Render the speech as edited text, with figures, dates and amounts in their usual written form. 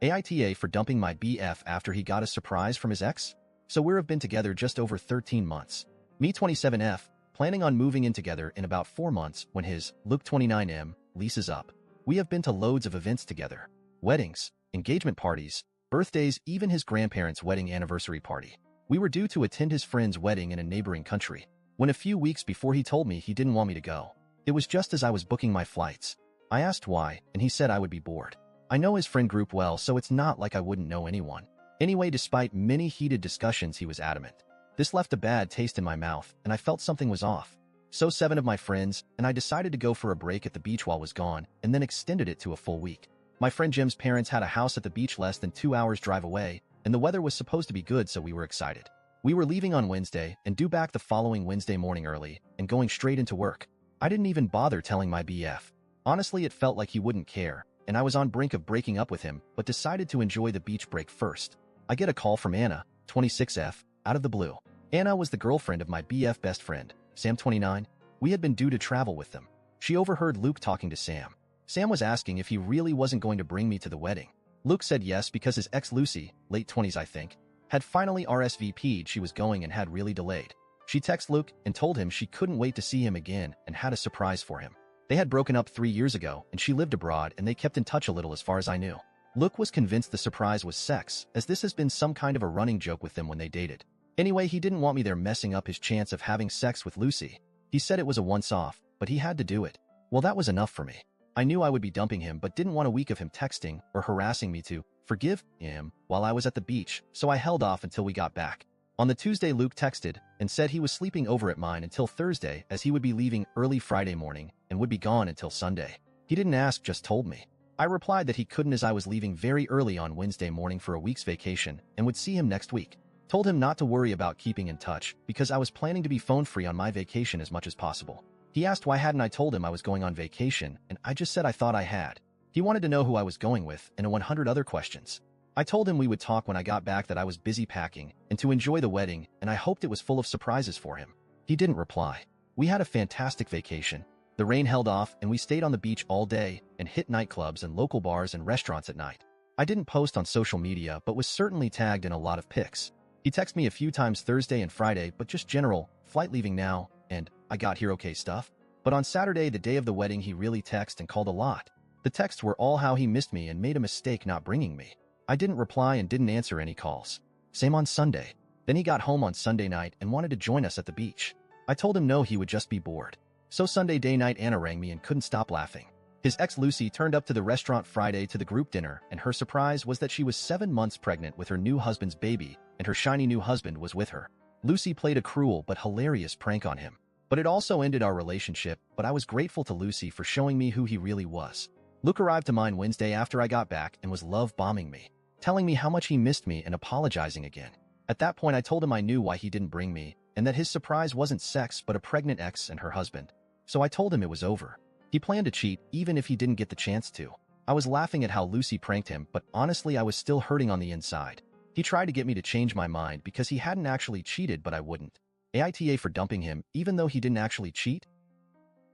AITA for dumping my BF after he got a surprise from his ex? So we've been together just over 13 months. Me 27F, planning on moving in together in about 4 months when his Luke 29M lease is up. We have been to loads of events together. Weddings, engagement parties, birthdays, even his grandparents' wedding anniversary party. We were due to attend his friend's wedding in a neighboring country, when a few weeks before he told me he didn't want me to go. It was just as I was booking my flights. I asked why, and he said I would be bored. I know his friend group well, so it's not like I wouldn't know anyone. Anyway, despite many heated discussions, he was adamant. This left a bad taste in my mouth, and I felt something was off. So 7 of my friends and I decided to go for a break at the beach while I was gone, and then extended it to a full week. My friend Jim's parents had a house at the beach less than 2 hours drive away, and the weather was supposed to be good, so we were excited. We were leaving on Wednesday and due back the following Wednesday morning early and going straight into work. I didn't even bother telling my BF. Honestly, it felt like he wouldn't care, and I was on brink of breaking up with him, but decided to enjoy the beach break first. I get a call from Anna, 26F, out of the blue. Anna was the girlfriend of my BF best friend, Sam 29. We had been due to travel with them. She overheard Luke talking to Sam. Sam was asking if he really wasn't going to bring me to the wedding. Luke said yes because his ex Lucy, late 20s I think, had finally RSVP'd she was going and had really delayed. She texted Luke and told him she couldn't wait to see him again and had a surprise for him. They had broken up 3 years ago and she lived abroad and they kept in touch a little as far as I knew. Luke was convinced the surprise was sex, as this has been some kind of a running joke with them when they dated. Anyway, he didn't want me there messing up his chance of having sex with Lucy. He said it was a once-off, but he had to do it. Well, that was enough for me. I knew I would be dumping him but didn't want a week of him texting or harassing me to forgive him while I was at the beach, so I held off until we got back. On the Tuesday, Luke texted and said he was sleeping over at mine until Thursday as he would be leaving early Friday morning and would be gone until Sunday. He didn't ask, just told me. I replied that he couldn't as I was leaving very early on Wednesday morning for a week's vacation and would see him next week. Told him not to worry about keeping in touch because I was planning to be phone-free on my vacation as much as possible. He asked why hadn't I told him I was going on vacation, and I just said I thought I had. He wanted to know who I was going with and 100 other questions. I told him we would talk when I got back, that I was busy packing and to enjoy the wedding, and I hoped it was full of surprises for him. He didn't reply. We had a fantastic vacation. The rain held off and we stayed on the beach all day and hit nightclubs and local bars and restaurants at night. I didn't post on social media but was certainly tagged in a lot of pics. He texted me a few times Thursday and Friday, but just general, flight leaving now, and I got here okay stuff. But on Saturday, the day of the wedding, he really texted and called a lot. The texts were all how he missed me and made a mistake not bringing me. I didn't reply and didn't answer any calls. Same on Sunday. Then he got home on Sunday night and wanted to join us at the beach. I told him no, he would just be bored. So Sunday day night, Anna rang me and couldn't stop laughing. His ex Lucy turned up to the restaurant Friday to the group dinner, and her surprise was that she was 7 months pregnant with her new husband's baby, and her shiny new husband was with her. Lucy played a cruel but hilarious prank on him. But it also ended our relationship, but I was grateful to Lucy for showing me who he really was. Luke arrived to mine Wednesday after I got back and was love-bombing me, telling me how much he missed me and apologizing again. At that point, I told him I knew why he didn't bring me, and that his surprise wasn't sex but a pregnant ex and her husband. So I told him it was over. He planned to cheat even if he didn't get the chance to. I was laughing at how Lucy pranked him, but honestly I was still hurting on the inside. He tried to get me to change my mind because he hadn't actually cheated, but I wouldn't. AITA for dumping him even though he didn't actually cheat?